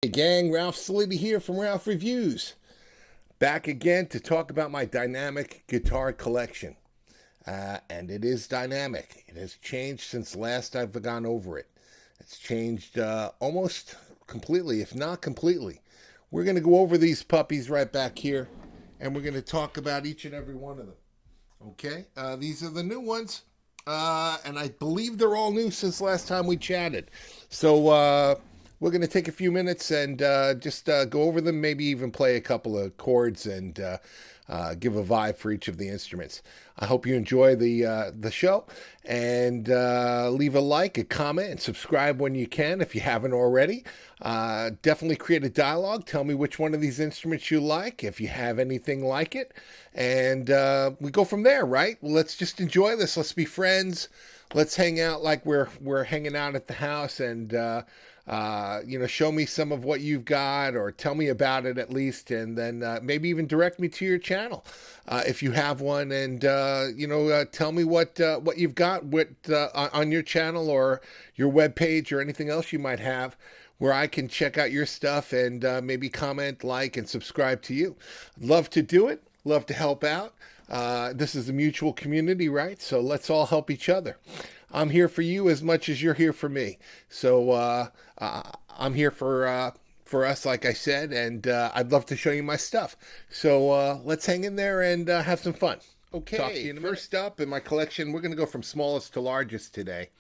Hey gang, Ralph Saliti here from Ralph Reviews. Back again to talk about my dynamic guitar collection. And it is dynamic. It has changed since last I've gone over it. It's changed almost completely, if not completely. We're going to go over these puppies right back here, and we're going to talk about each and every one of them. Okay? These are the new ones. And I believe they're all new since last time we chatted. So we're going to take a few minutes and just go over them, maybe even play a couple of chords and give a vibe for each of the instruments. I hope you enjoy the show, and leave a like, a comment, and subscribe when you can if you haven't already. Definitely create a dialogue. Tell me which one of these instruments you like, if you have anything like it, and we go from there. Right? Let's just enjoy this. Let's be friends. Let's hang out like we're hanging out at the house, and show me some of what you've got, or tell me about it at least, and then maybe even direct me to your channel if you have one, and tell me what you've got on your channel or your webpage or anything else you might have, where I can check out your stuff and maybe comment, like, and subscribe to you. Love to do it. Love to help out. This is a mutual community, right? So let's all help each other. I'm here for you as much as you're here for me. So I'm here for us, like I said, and I'd love to show you my stuff. So let's hang in there and have some fun. Okay, first up in my collection, we're going to go from smallest to largest today.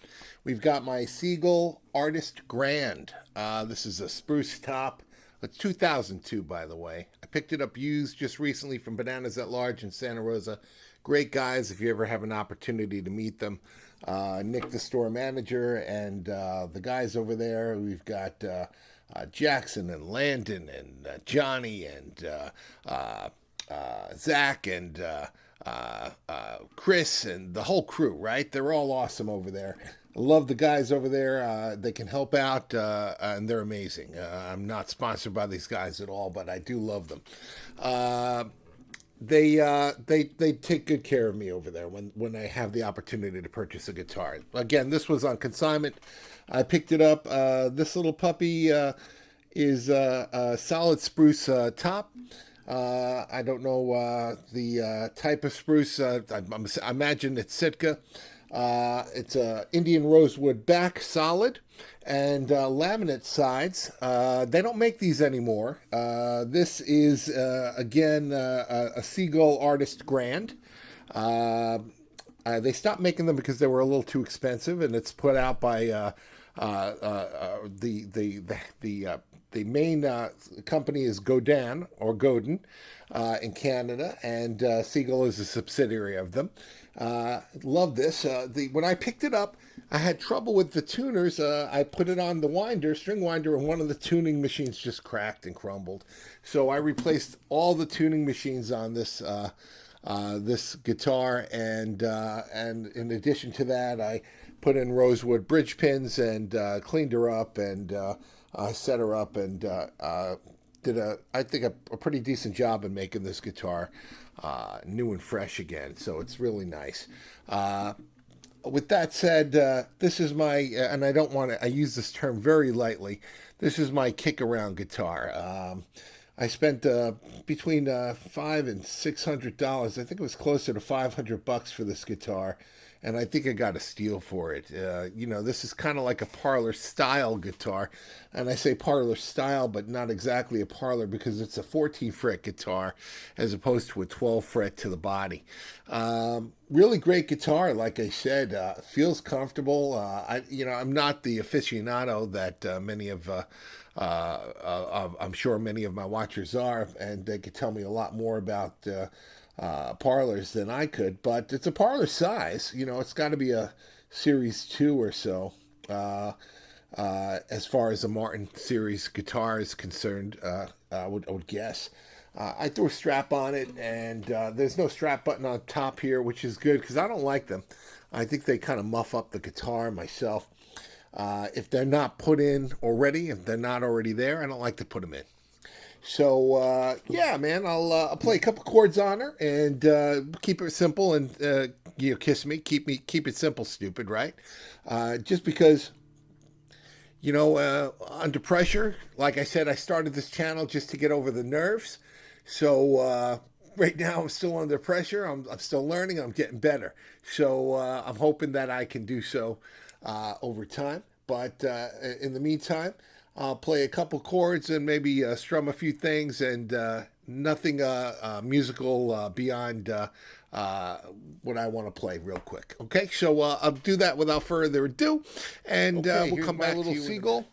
We've got my Seagull Artist Grand. This is a spruce top. It's 2002, by the way. I picked it up used just recently from Bananas at Large in Santa Rosa. Great guys if you ever have an opportunity to meet them. Nick, the store manager, and the guys over there. We've got Jackson and Landon and Johnny and Zach and Chris and the whole crew, right? They're all awesome over there. I love the guys over there. They can help out, and they're amazing. I'm not sponsored by these guys at all, but I do love them. They take good care of me over there when I have the opportunity to purchase a guitar. Again, this was on consignment. I picked it up. This little puppy is a solid spruce top. I don't know the type of spruce. I imagine it's Sitka. It's a Indian rosewood back, solid, and laminate sides. They don't make these anymore. This is again a Seagull Artist Grand. They stopped making them because they were a little too expensive, and it's put out by the main company is Godin or Godin in Canada, and Seagull is a subsidiary of them. Love this. When I picked it up, I had trouble with the tuners. I put it on the string winder, and one of the tuning machines just cracked and crumbled. So I replaced all the tuning machines on this guitar, and in addition to that, I put in rosewood bridge pins and cleaned her up and set her up and did I think a pretty decent job in making this guitar new and fresh again. So it's really nice. With that said, this is my, and I use this term very lightly, this is my kick around guitar. I spent between $500 and $600. I think it was closer to $500 for this guitar, and I think I got a steal for it. This is kind of like a Parlor style guitar, and I say Parlor style, but not exactly a Parlor because it's a 14 fret guitar as opposed to a 12 fret to the body. Really great guitar, like I said. Feels comfortable. I'm not the aficionado that many of I'm sure many of my watchers are, and they could tell me a lot more about Parlors than I could, but it's a Parlor size. It's got to be a Series 2 or so, as far as a Martin Series guitar is concerned, I would guess. I threw a strap on it, and there's no strap button on top here, which is good because I don't like them. I think they kind of muff up the guitar myself. If they're not put in already, if they're not already there, I don't like to put them in. So yeah, man, I'll play a couple chords on her and keep it simple and kiss me, keep it simple, stupid, right? Just because Under pressure. Like I said, I started this channel just to get over the nerves. So right now I'm still under pressure. I'm still learning. I'm getting better. So I'm hoping that I can do so over time. But in the meantime, I'll play a couple chords and maybe strum a few things, and nothing musical beyond what I want to play real quick. Okay, so I'll do that without further ado, and we'll come back to you. Seagull.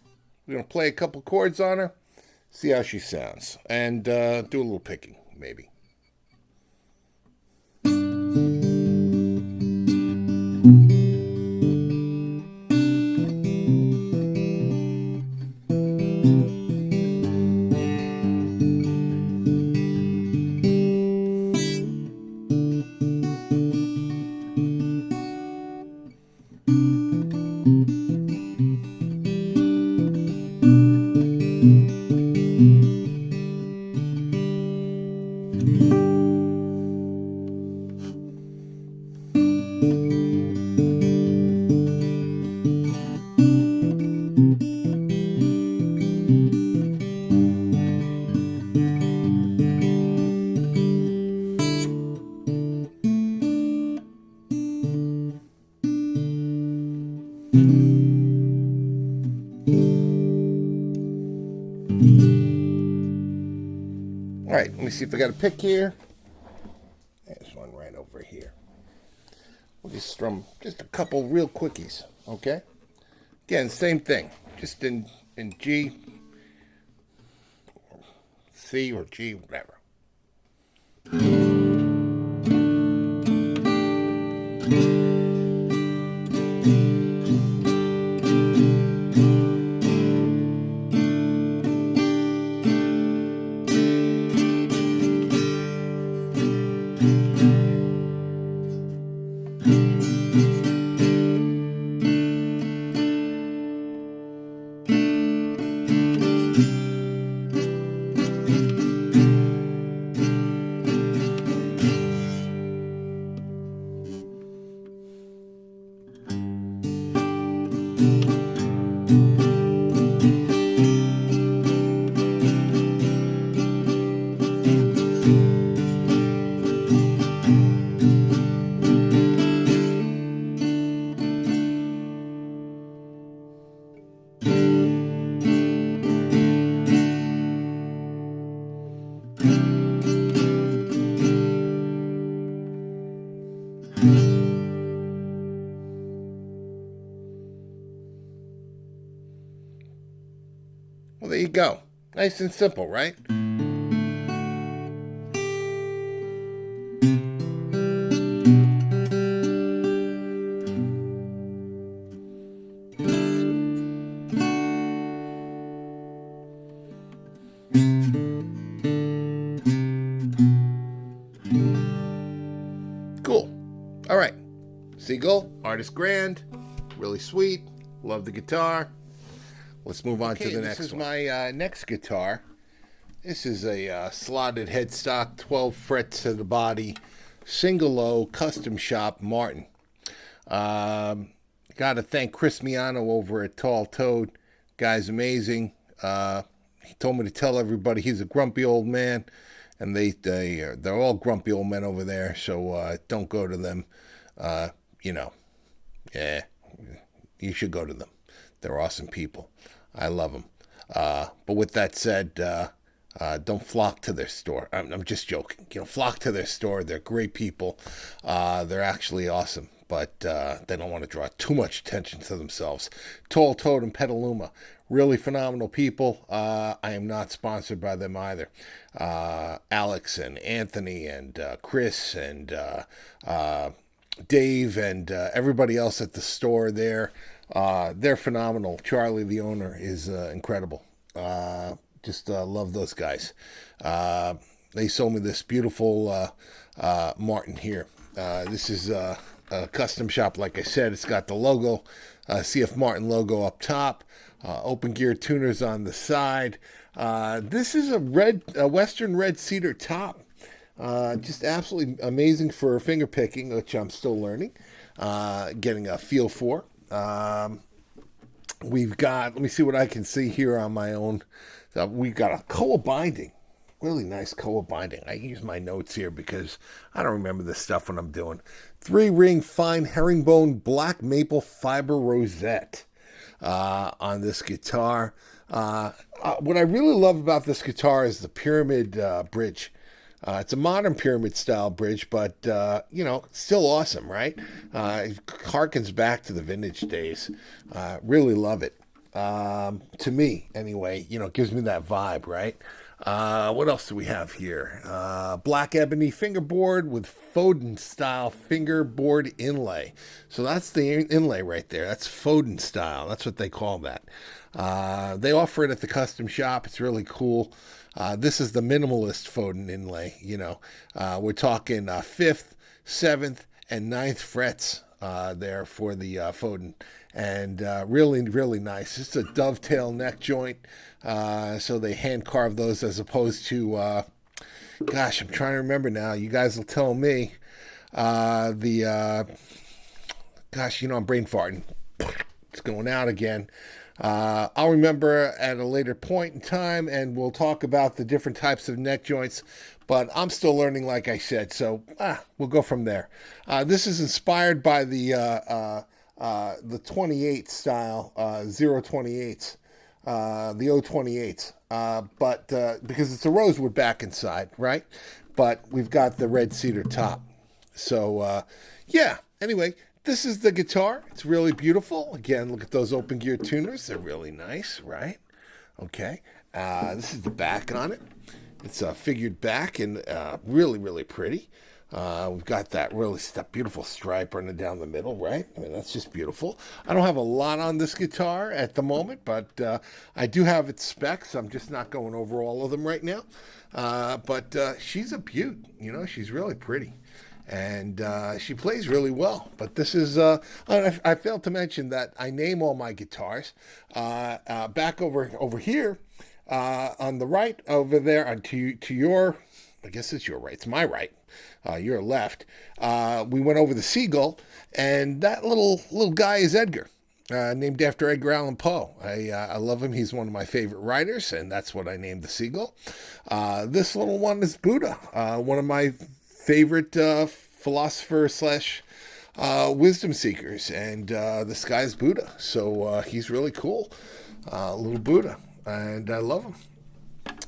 We're going to play a couple chords on her, see how she sounds, and do a little picking, maybe. All right, let me see if I got a pick here. There's one right over here. We'll just strum just a couple real quickies, okay? Again, same thing, just in G, C, or G, whatever. Well, there you go. Nice and simple, right? Cool. All right. Seagull, artist grand, really sweet. Love the guitar. Let's move on to the next one. This is my next guitar. This is a slotted headstock, 12 frets to the body, single low, custom shop, Martin. Got to thank Chris Miano over at Tall Toad. Guy's amazing. He told me to tell everybody he's a grumpy old man, and they're all grumpy old men over there. So don't go to them. Yeah, you should go to them. They're awesome people. I love them. But with that said, don't flock to their store. I'm just joking. Flock to their store. They're great people. They're actually awesome, but they don't want to draw too much attention to themselves. Tall Toad and Petaluma, really phenomenal people. I am not sponsored by them either. Alex and Anthony and Chris and Dave and everybody else at the store there. They're phenomenal. Charlie, the owner, is incredible. Just love those guys. They sold me this beautiful Martin here. This is a custom shop, like I said. It's got the logo, CF Martin logo up top, open gear tuners on the side. This is a Western red cedar top. Just absolutely amazing for finger picking, which I'm still learning, getting a feel for. We've got, let me see what I can see here on my own. We've got a koa binding, really nice koa binding. I use my notes here because I don't remember this stuff when I'm doing. 3-ring fine herringbone black maple fiber rosette on this guitar. What I really love about this guitar is the pyramid bridge. It's a modern pyramid style bridge, but still awesome, right? It harkens back to the vintage days. Really love it. To me, anyway, it gives me that vibe, right? What else do we have here? Black ebony fingerboard with Foden style fingerboard inlay. So that's the inlay right there. That's Foden style. That's what they call that. They offer it at the custom shop. It's really cool. This is the minimalist Foden inlay. We're talking 5th, 7th, and 9th frets there for the Foden. And really, really nice. It's a dovetail neck joint. So they hand carve those as opposed to, gosh, I'm trying to remember now. You guys will tell me. Gosh, I'm brain farting. It's going out again. I'll remember at a later point in time, and we'll talk about the different types of neck joints. But I'm still learning, like I said, so we'll go from there. This is inspired by the 28 style 028s, the 028s, but because it's a rosewood back inside, right? But we've got the red cedar top. So anyway. This is the guitar. It's really beautiful. Again, look at those open gear tuners. They're really nice, right? Okay. This is the back on it. It's a figured back and really, really pretty. We've got that really beautiful stripe running down the middle, right? I mean, that's just beautiful. I don't have a lot on this guitar at the moment, but I do have its specs. I'm just not going over all of them right now. But she's a beaut. She's really pretty. And she plays really well. But this is, I failed to mention that I name all my guitars. Back over here, on the right, over there, to your, I guess it's your right, it's my right, your left, we went over the Seagull, and that little guy is Edgar. Named after Edgar Allan Poe. I love him. He's one of my favorite writers, and that's what I named the Seagull. This little one is Buddha, one of my favorite philosopher / wisdom seekers, and this guy's Buddha, so he's really cool, little Buddha, and I love him.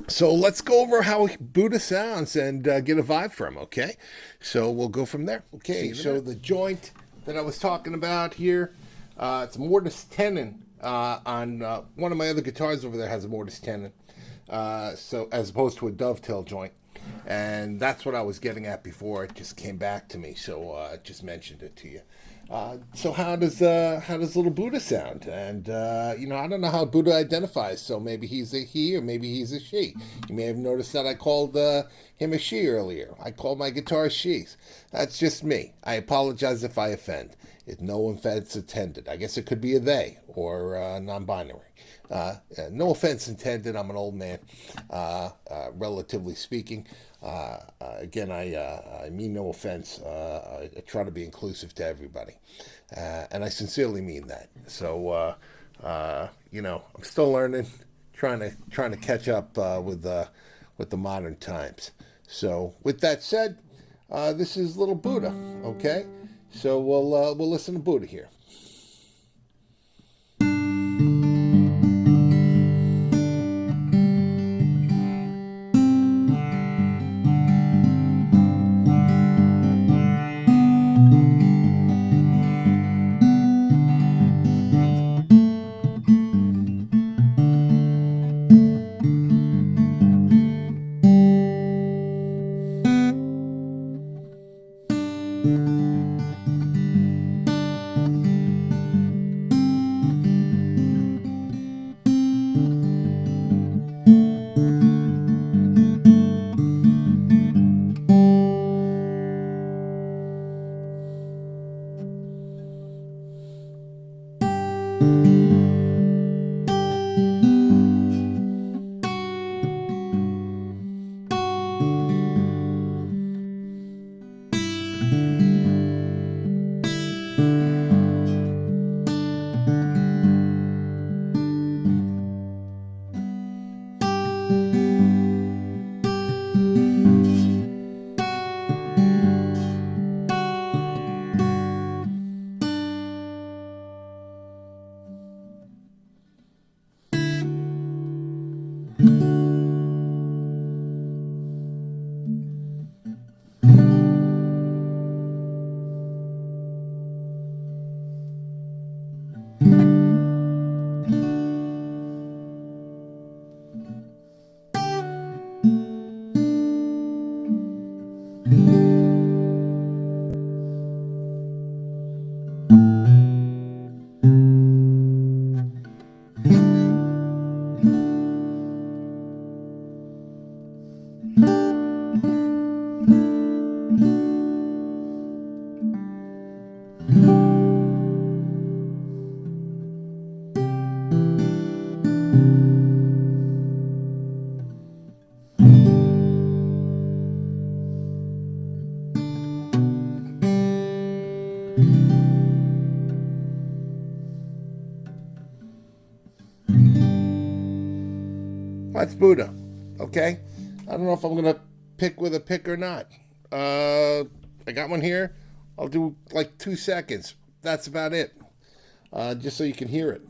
So let's go over how Buddha sounds and get a vibe from him, okay? So we'll go from there. Okay, so the joint that I was talking about here, it's a mortise tenon on one of my other guitars over there has a mortise tenon, so as opposed to a dovetail joint. And that's what I was getting at before. It just came back to me, so I just mentioned it to you. So how does little Buddha sound? And I don't know how Buddha identifies. So maybe he's a he, or maybe he's a she. You may have noticed that I called him a she earlier. I called my guitar she's. That's just me. I apologize if I offend. It's no offense intended. I guess it could be a they or non-binary. No offense intended. I'm an old man, relatively speaking. Again, I mean no offense. I try to be inclusive to everybody, and I sincerely mean that. So, I'm still learning, trying to catch up with the modern times. So, with that said, this is little Buddha. Okay, so we'll listen to Buddha here. That's Buddha. Okay? I don't know if I'm going to pick with a pick or not. I got one here. I'll do like 2 seconds. That's about it. Just so you can hear it.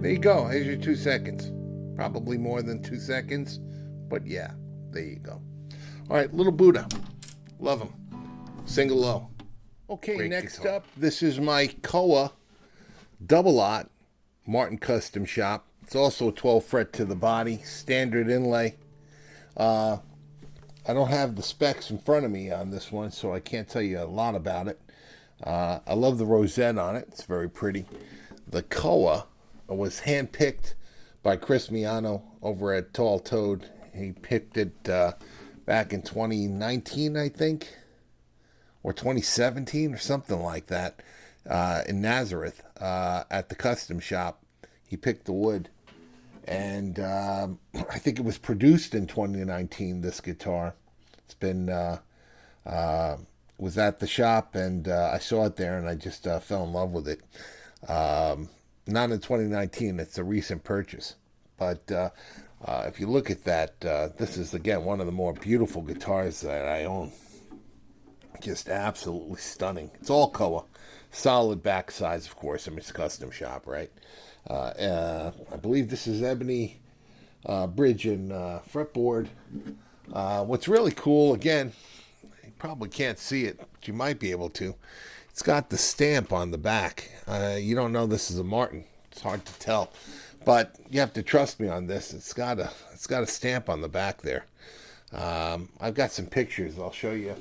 There you go. Here's your 2 seconds. Probably more than 2 seconds, but yeah, there you go. All right, Little Buddha. Love him. Single low. Okay, great next guitar. Up, this is my Koa double lot Martin Custom Shop. It's also a 12 fret to the body, standard inlay. I don't have the specs in front of me on this one, so I can't tell you a lot about it. I love the rosette on it. It's very pretty. The Koa was handpicked by Chris Miano over at Tall Toad. He picked it back in 2019, I think, or 2017 or something like that, in Nazareth at the custom shop. He picked the wood, and I think it was produced in 2019, this guitar. It's been was at the shop, and I saw it there, and I just fell in love with it. Not in 2019, it's a recent purchase. But if you look at that, this is, again, one of the more beautiful guitars that I own. Just absolutely stunning. It's all Koa. Solid back size, of course. I mean, it's a custom shop, right? I believe this is ebony bridge and fretboard. What's really cool, again, you probably can't see it, but you might be able to. It's got the stamp on the back. You don't know this is a Martin. It's hard to tell, but you have to trust me on this. It's got a stamp on the back there. I've got some pictures. I'll show you.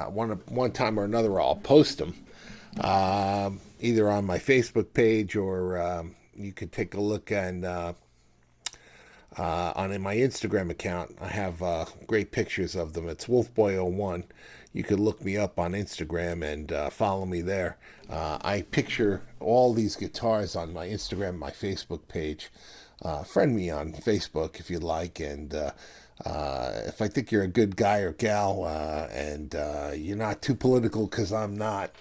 One time or another, I'll post them either on my Facebook page, or you could take a look and on my Instagram account. I have great pictures of them. It's Wolfboy01. You could look me up on Instagram and follow me there. I picture all these guitars on my Instagram, my Facebook page. Friend me on Facebook if you'd like, and if I think you're a good guy or gal, and you're not too political, because I'm not,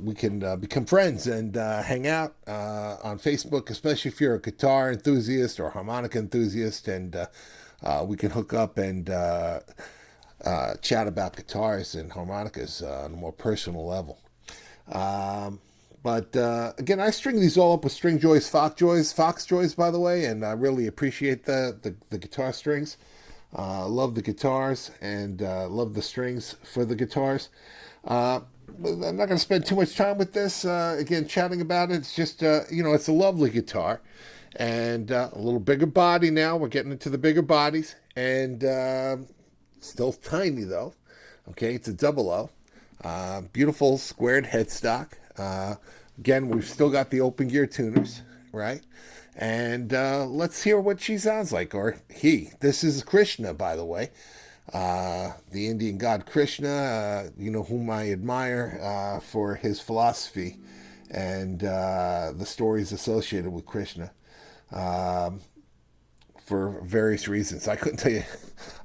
we can become friends and hang out on Facebook, especially if you're a guitar enthusiast or harmonica enthusiast, and we can hook up and chat about guitars and harmonicas on a more personal level. But again, I string these all up with string joys, Fox joys, by the way, and I really appreciate the guitar strings. Love the guitars, and love the strings for the guitars. I'm not going to spend too much time with this. Again, chatting about it. It's just, it's a lovely guitar, and a little bigger body now. We're getting into the bigger bodies, and still tiny though. Okay, it's a double O. Beautiful squared headstock. Again, we've still got the open gear tuners, right? And let's hear what she sounds like, or he. This is Krishna, by the way. The Indian god Krishna, whom I admire for his philosophy and the stories associated with Krishna. For various reasons. I couldn't tell you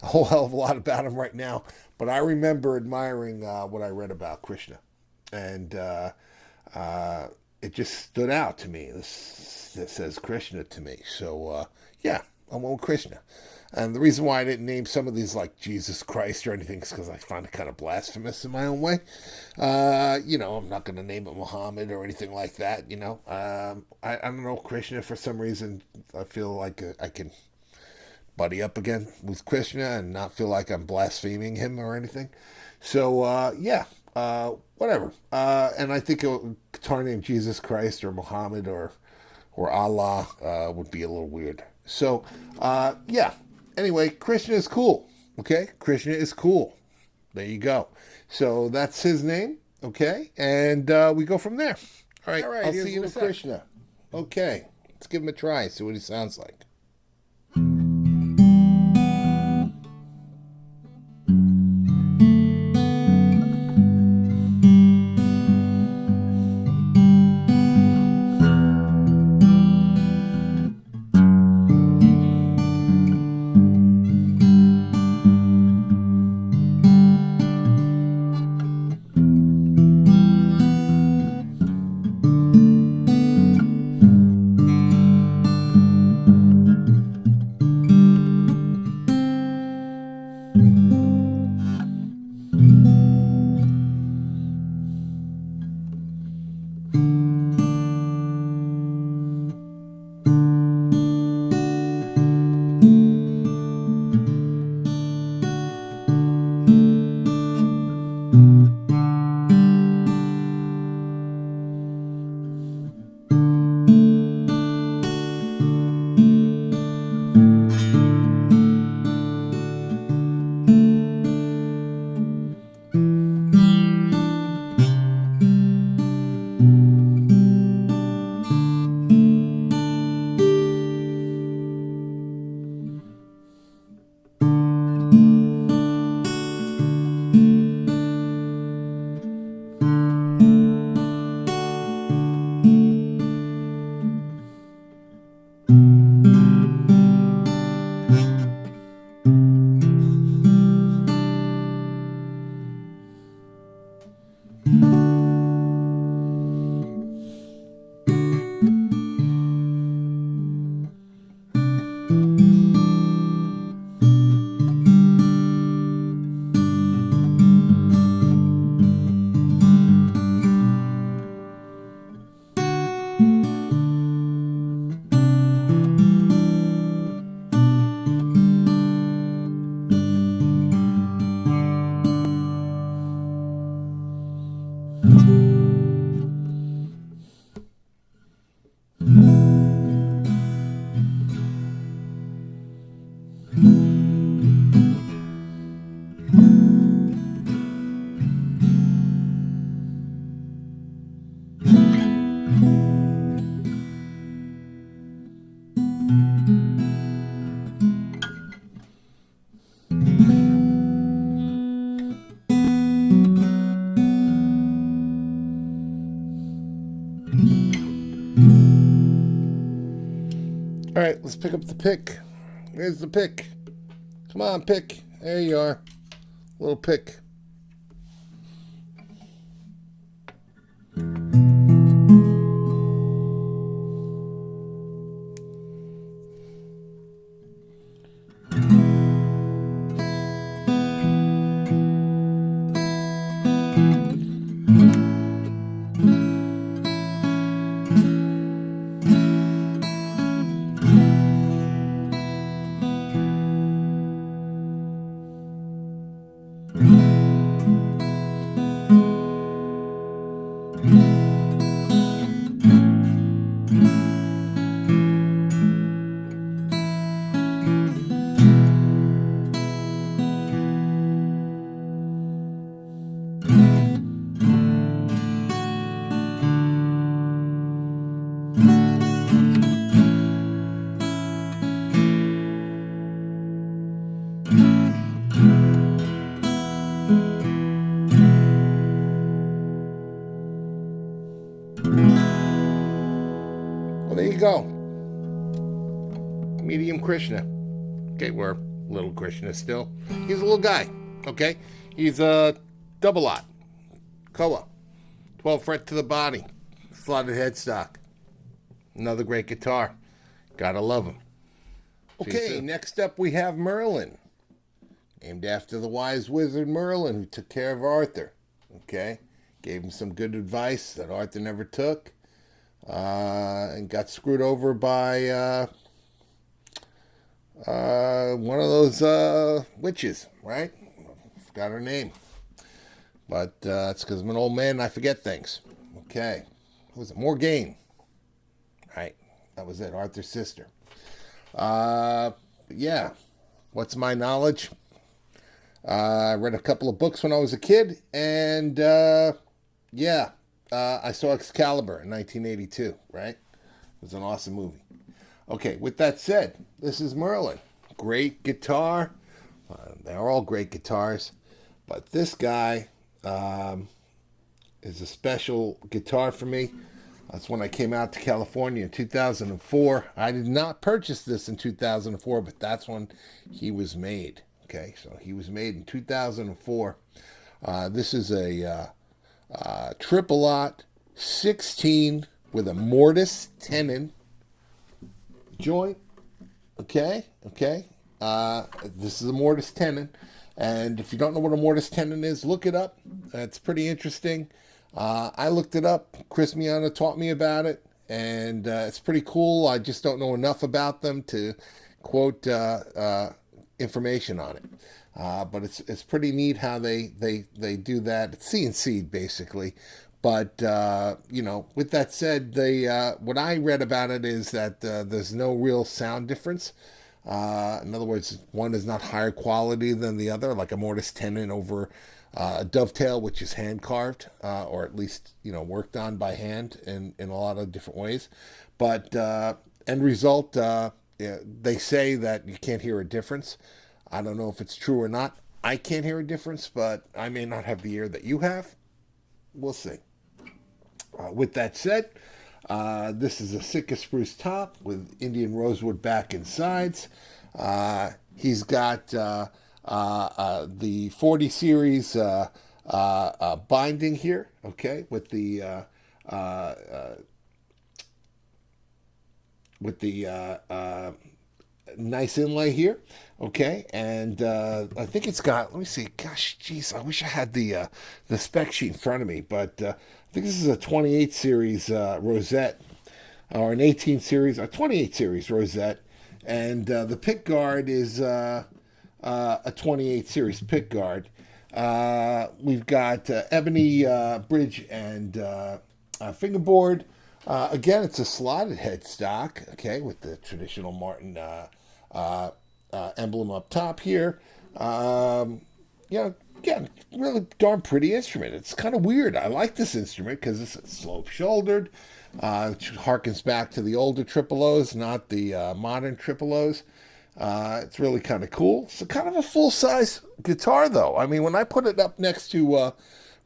a whole hell of a lot about him right now, but I remember admiring what I read about Krishna, and it just stood out to me. This says Krishna to me, so yeah, I went with Krishna. And the reason why I didn't name some of these like Jesus Christ or anything is because I find it kind of blasphemous in my own way. I'm not going to name it Muhammad or anything like that. I don't know, Krishna, for some reason, I feel like I can buddy up again with Krishna and not feel like I'm blaspheming him or anything. So, whatever. And I think a guitar named Jesus Christ or Muhammad or Allah would be a little weird. So, yeah. Anyway, Krishna is cool. Okay? Krishna is cool. There you go. So that's his name. Okay? And we go from there. All right. I'll see you in a sec. Krishna. Okay. Let's give him a try. See what he sounds like. All right, let's pick up the pick. Here's the pick. Come on, pick. There you are. Little pick. Well, there you go. Medium Krishna. Okay, we're little Krishna still. He's a little guy. Okay, he's a double lot. Koa. 12 fret to the body. Slotted headstock. Another great guitar. Gotta love him. Okay, next up we have Merlin. Named after the wise wizard Merlin, who took care of Arthur. Okay, gave him some good advice that Arthur never took. And got screwed over by one of those witches, right? Forgot her name. But it's because I'm an old man and I forget things. Okay. Who was it? Morgaine. Right. That was it. Arthur's sister. Yeah. What's my knowledge? I read a couple of books when I was a kid. And, yeah. I saw Excalibur in 1982, right? It was an awesome movie. Okay, with that said, this is Merlin. Great guitar. They're all great guitars. But this guy is a special guitar for me. That's when I came out to California in 2004. I did not purchase this in 2004, but that's when he was made. Okay, so he was made in 2004. This is a triple lot 16 with a mortise tenon joint. Okay. This is a mortise tenon, and if you don't know what a mortise tenon is, look it up. It's pretty interesting. I looked it up. Chris Miana taught me about it, and it's pretty cool. I just don't know enough about them to quote information on it. But it's pretty neat how they do that. It's CNC'd basically. But, with that said, what I read about it is that there's no real sound difference. In other words, one is not higher quality than the other, like a mortise tenon over a dovetail, which is hand carved, or at least, worked on by hand in a lot of different ways. But end result, they say that you can't hear a difference. I don't know if it's true or not. I can't hear a difference, but I may not have the ear that you have. We'll see. With that said, this is a Sitka spruce top with Indian rosewood back and sides. He's got the 40 series binding here, okay, with the nice inlay here, okay, and I think it's got. Let me see. Gosh, geez, I wish I had the spec sheet in front of me, but I think this is a 28 series rosette, or an 18 series, or 28 series rosette, and the pick guard is a 28 series pick guard. We've got ebony bridge and fingerboard. Again, it's a slotted headstock, okay, with the traditional Martin emblem up top here. Again, really darn pretty instrument. It's kind of weird. I like this instrument because it's slope-shouldered. Which harkens back to the older triple O's, not the modern triple O's. It's really kind of cool. It's kind of a full-size guitar, though. I mean, when I put it up next to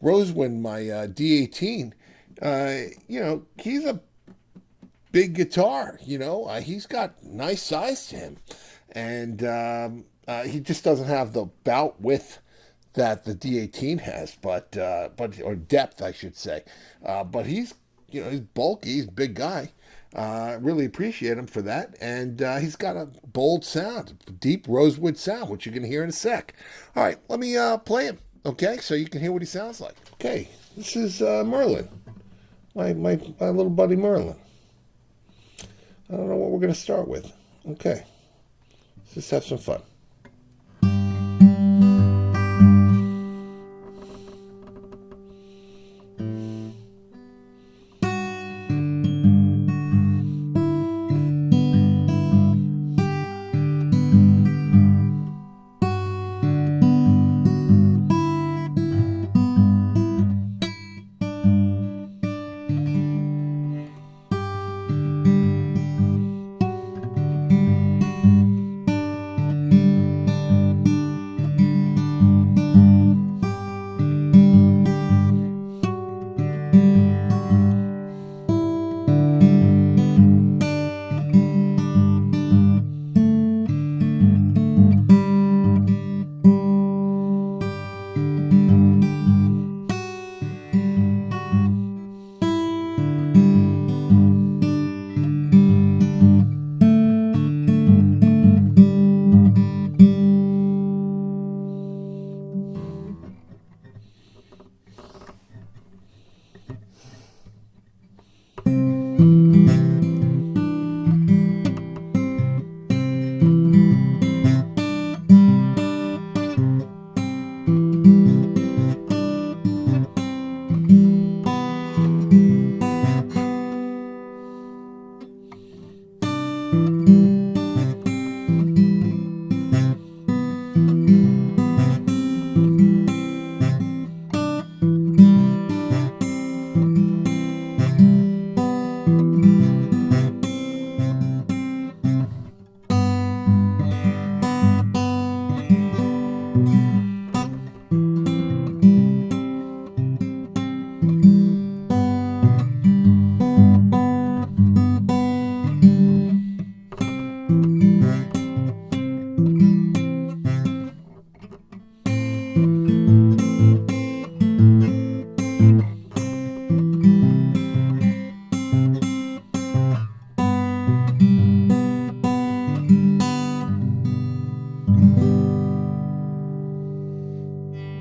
Rosewind, my D18, You know, he's a big guitar. You know, he's got nice size to him, and he just doesn't have the bout width that the D18 has, but or depth, I should say. But he's, you know, he's bulky, he's a big guy. Really appreciate him for that, and he's got a bold sound, deep rosewood sound, which you're gonna hear in a sec. All right, let me play him, okay, so you can hear what he sounds like. Okay, this is Merlin, my little buddy Merlin. I don't know what we're gonna start with. Okay, let's just have some fun.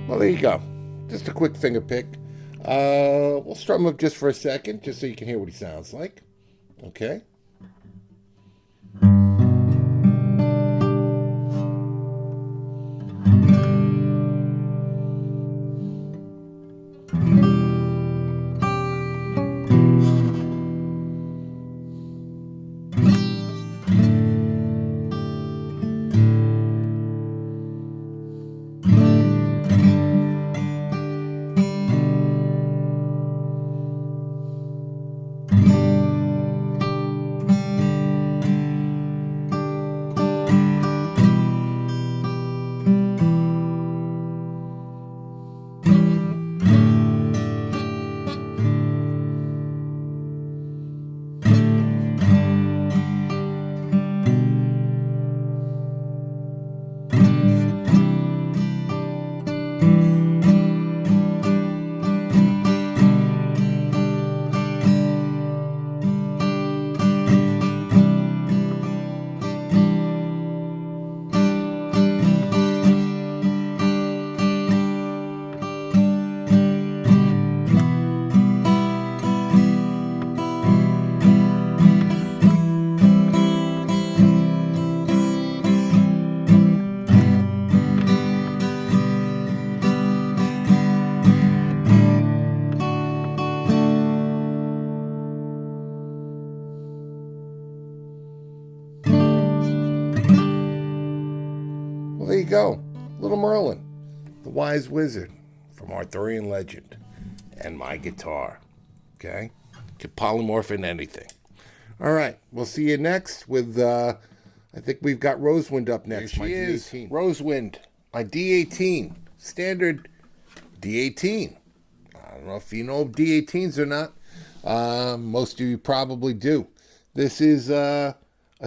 Well, there you go. Just a quick finger pick. We'll strum him up just for a second, just so you can hear what he sounds like. Okay. Well, there you go. Little Merlin, the wise wizard from Arthurian legend, and my guitar. Okay? Could polymorph in anything. All right. We'll see you next with, I think we've got Rosewind up next. Here she is. Rosewind, my D18. Standard D18. I don't know if you know D18s or not. Most of you probably do. This is a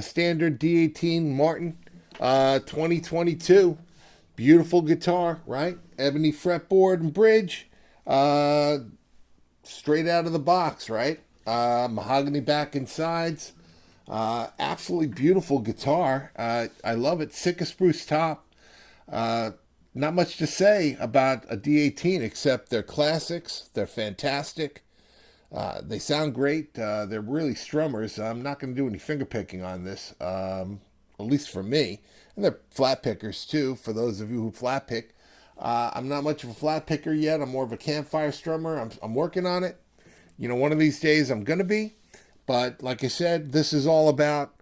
standard D18 Martin 2022. Beautiful guitar, right? Ebony fretboard and bridge. Straight out of the box, right? Mahogany back and sides. Absolutely beautiful guitar. I love it. Sitka spruce top. Not much to say about a D18 except they're classics. They're fantastic. They sound great. They're really strummers. I'm not going to do any finger picking on this, at least for me. And they're flat pickers too, for those of you who flat pick. I'm not much of a flat picker yet. I'm more of a campfire strummer. I'm working on it. You know, one of these days I'm going to be. But like I said, this is all about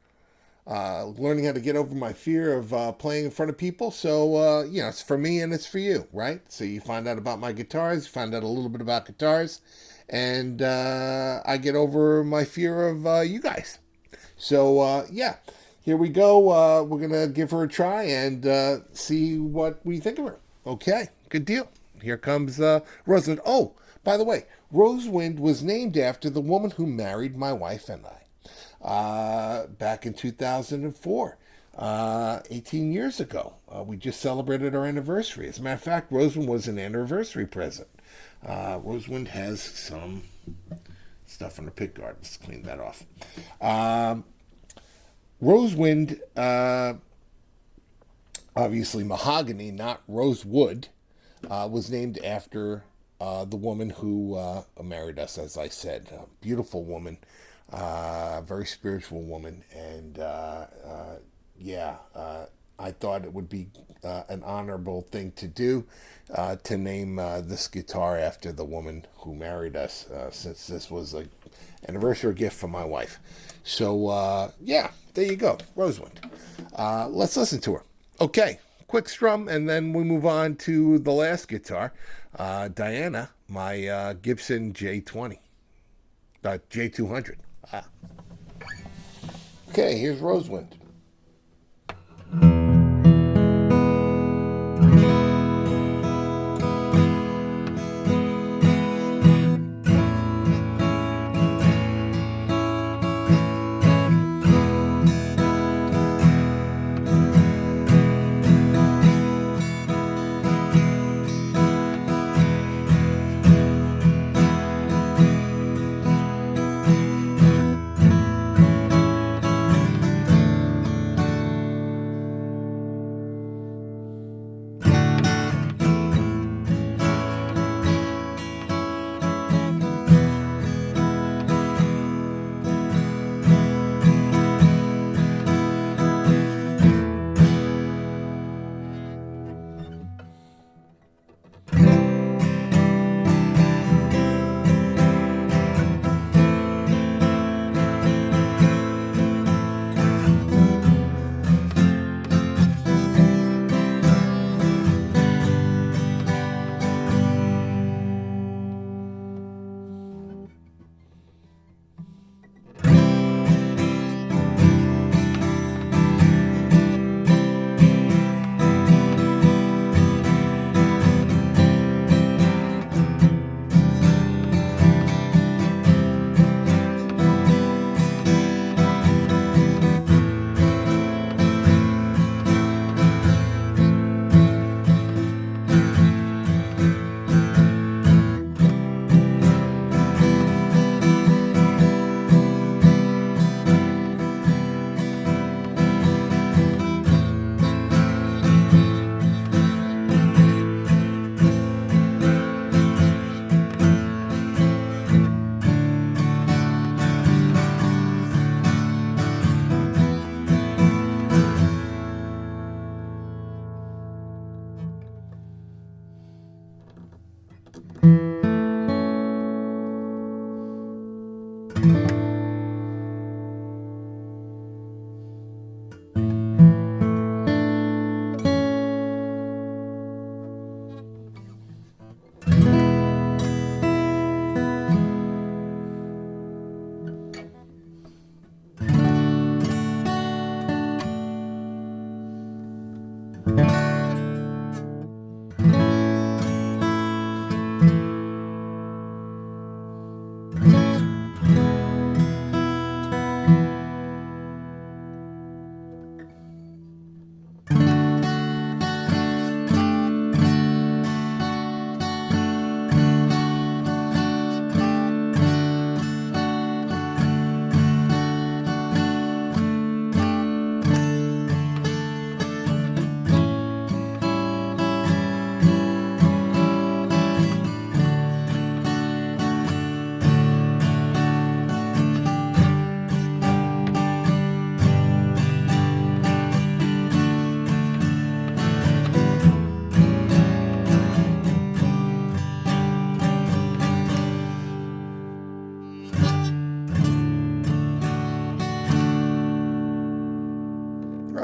learning how to get over my fear of playing in front of people. So, you know, it's for me and it's for you, right? So you find out about my guitars, you find out a little bit about guitars, and I get over my fear of you guys. So, yeah, here we go. We're going to give her a try and see what we think of her. Okay, good deal. Here comes Rosewind. Oh, by the way, Rosewind was named after the woman who married my wife and I back in 2004, 18 years ago. We just celebrated our anniversary. As a matter of fact, Rosewind was an anniversary present. Rosewind has some stuff on the pickguard. Let's clean that off. Rosewind, obviously mahogany, not rosewood, was named after the woman who married us, as I said. A beautiful woman, very spiritual woman. And yeah, I thought it would be an honorable thing to do to name this guitar after the woman who married us, since this was an anniversary gift from my wife. So, yeah, there you go, Rosewind. Let's listen to her. Okay, quick strum, and then we move on to the last guitar, Diana, my Gibson J20, J200. Okay, here's Rosewind.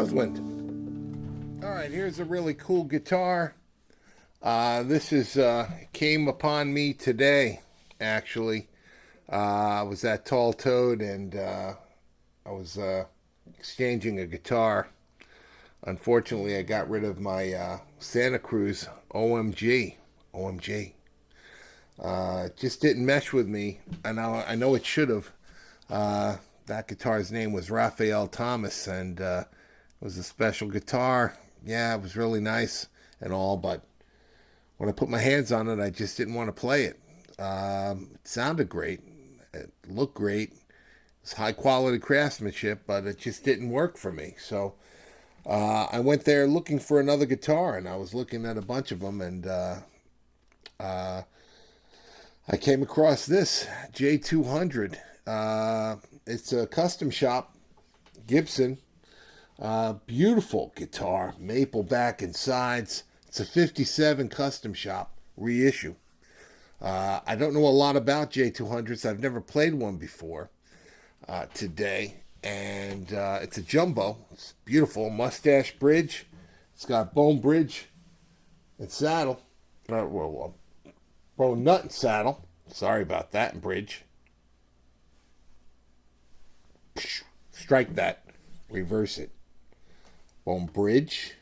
Rosewind. All right, here's a really cool guitar. This is came upon me today, actually. I was at Tall Toad and I was exchanging a guitar. Unfortunately, I got rid of my Santa Cruz OMG. It just didn't mesh with me, and I know it should have. That guitar's name was Raphael Thomas, and it was a special guitar. Yeah, it was really nice and all, but when I put my hands on it, I just didn't want to play it. It sounded great. It looked great. It's high quality craftsmanship, but it just didn't work for me. So I went there looking for another guitar, and I was looking at a bunch of them, and I came across this J200. It's a custom shop, Gibson. Beautiful guitar, maple back and sides. It's a 57 custom shop, reissue. I don't know a lot about J200s. I've never played one before today. And it's a jumbo. It's beautiful. Mustache bridge. It's got bone bridge and saddle. Bone nut and saddle. Sorry about that, and bridge. Strike that. Reverse it. Bone bridge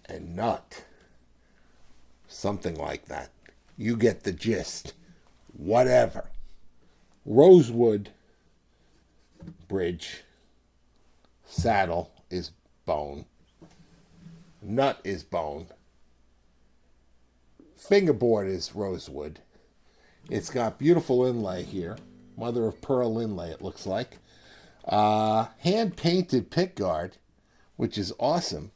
and nut. Something like that. You get the gist. Whatever. Rosewood bridge. Saddle is bone. Nut is bone. Fingerboard is rosewood. It's got beautiful inlay here. Mother of pearl inlay, it looks like. Hand-painted pickguard, which is awesome.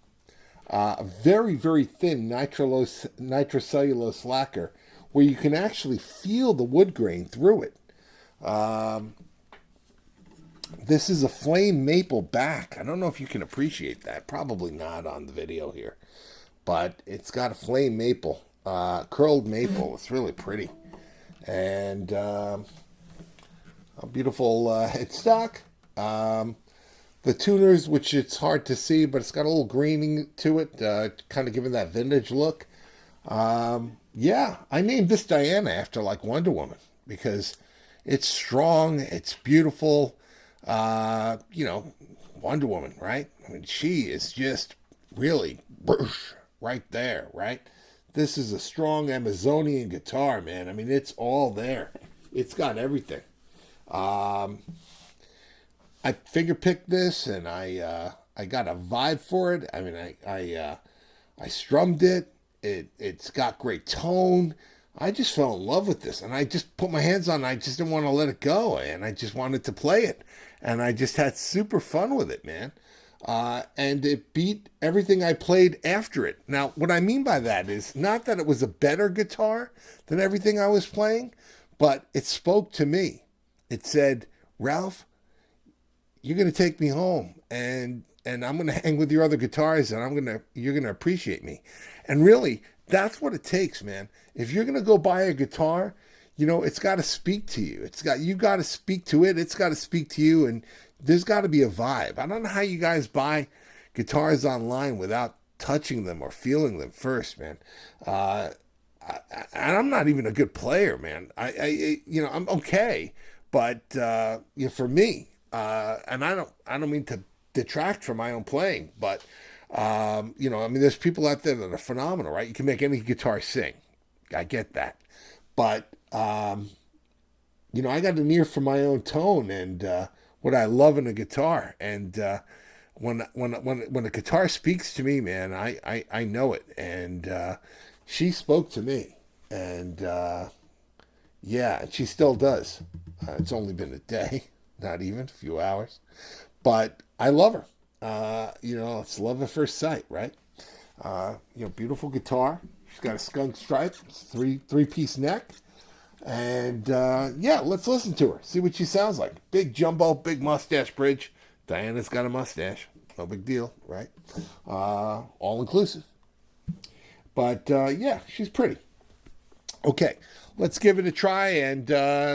Very, very thin nitrocellulose lacquer, where you can actually feel the wood grain through it. This is a flame maple back. I don't know if you can appreciate that. Probably not on the video here. But it's got a flame maple, curled maple. It's really pretty. And a beautiful headstock. The tuners, which it's hard to see, but it's got a little graining to it, kind of giving that vintage look. Yeah, I named this Diana after like Wonder Woman because it's strong, it's beautiful. Wonder Woman, right? I mean, she is just really right there, right? This is a strong Amazonian guitar, man. I mean, it's all there. It's got everything. I finger picked this, and I got a vibe for it. I mean, I strummed it. It's got great tone. I just fell in love with this, and I just put my hands on it. I just didn't want to let it go, and I just wanted to play it, and I just had super fun with it, man. And it beat everything I played after it. Now, what I mean by that is not that it was a better guitar than everything I was playing, but it spoke to me. It said, Ralph, you're going to take me home, and I'm going to hang with your other guitars, and you're going to appreciate me. And really, that's what it takes, man. If you're going to go buy a guitar, it's got to speak to you. You got to speak to it. It's got to speak to you, and there's got to be a vibe. I don't know how you guys buy guitars online without touching them or feeling them first, man. I'm not even a good player, man. I'm okay, but for me, and I don't mean to detract from my own playing, but there's people out there that are phenomenal, right? You can make any guitar sing. I get that, but I got an ear for my own tone and what I love in a guitar, and when a guitar speaks to me, man, I know it, and she spoke to me, and yeah, she still does. It's only been a day, not even a few hours, but I love her. It's love at first sight, right? Beautiful guitar. She's got a skunk stripe, three-piece neck. And, let's listen to her. See what she sounds like. Big jumbo, big mustache bridge. Diana's got a mustache. No big deal, right? All inclusive. But, she's pretty. Okay, let's give it a try and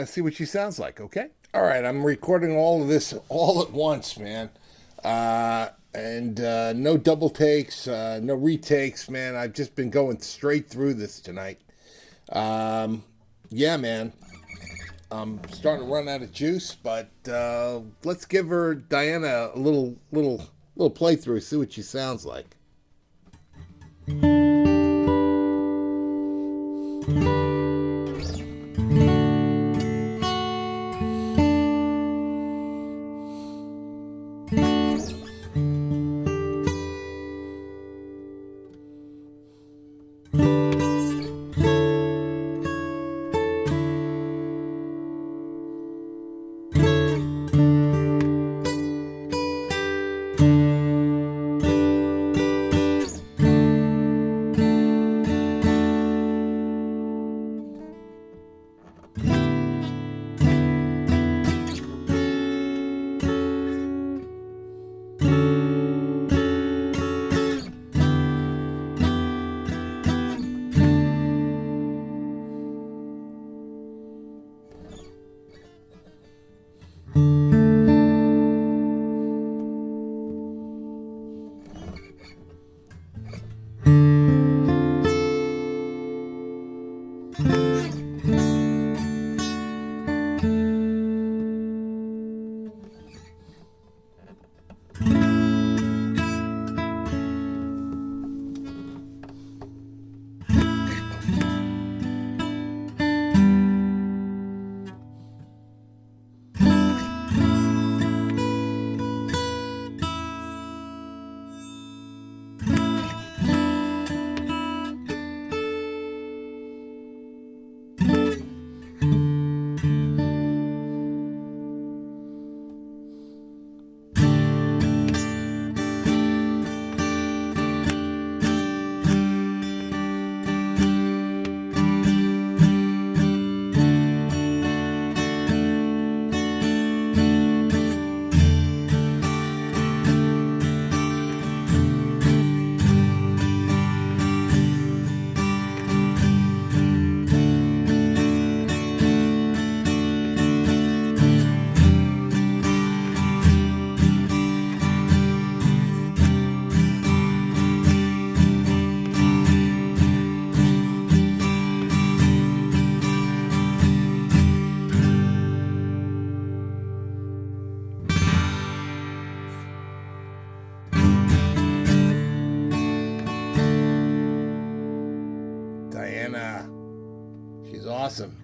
see what she sounds like, okay? All right, I'm recording all of this all at once, man. And no double takes, no retakes, man. I've just been going straight through this tonight. Yeah, man. I'm starting to run out of juice, but let's give her Diana a little playthrough, see what she sounds like. Diana, she's awesome.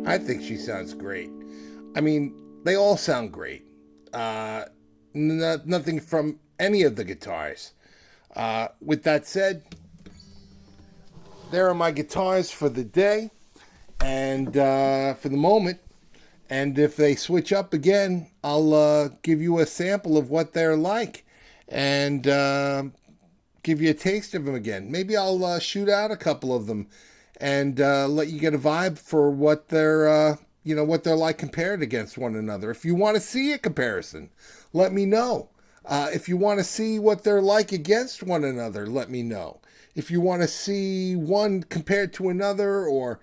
I think she sounds great. I mean, they all sound great. Nothing from any of the guitars. With that said, there are my guitars for the day and for the moment. And if they switch up again, I'll give you a sample of what they're like and give you a taste of them again. Maybe I'll shoot out a couple of them and let you get a vibe for what they're what they're like compared against one another. If you want to see a comparison, let me know. If you want to see what they're like against one another, let me know. If you want to see one compared to another or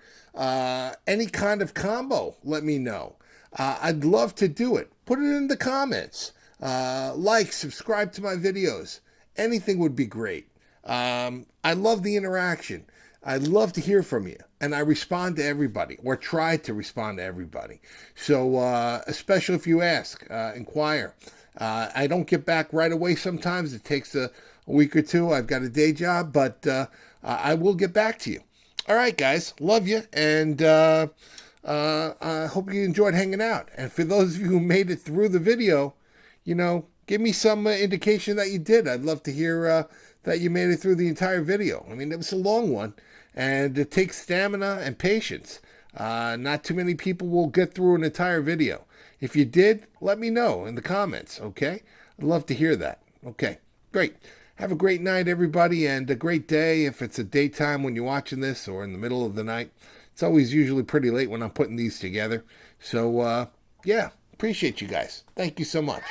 any kind of combo, let me know. I'd love to do it. Put it in the comments. Like, subscribe to my videos. Anything would be great. I love the interaction. I'd love to hear from you. And I respond to everybody, or try to respond to everybody. So, especially if you ask, inquire. I don't get back right away sometimes. It takes a week or two. I've got a day job, but I will get back to you. All right, guys. Love you. And I hope you enjoyed hanging out. And for those of you who made it through the video, give me some indication that you did. I'd love to hear that you made it through the entire video. I mean, it was a long one, and it takes stamina and patience. Not too many people will get through an entire video. If you did, let me know in the comments, okay? I'd love to hear that. Okay, great. Have a great night, everybody, and a great day if it's a daytime when you're watching this or in the middle of the night. It's always usually pretty late when I'm putting these together. So, yeah, Appreciate you guys. Thank you so much.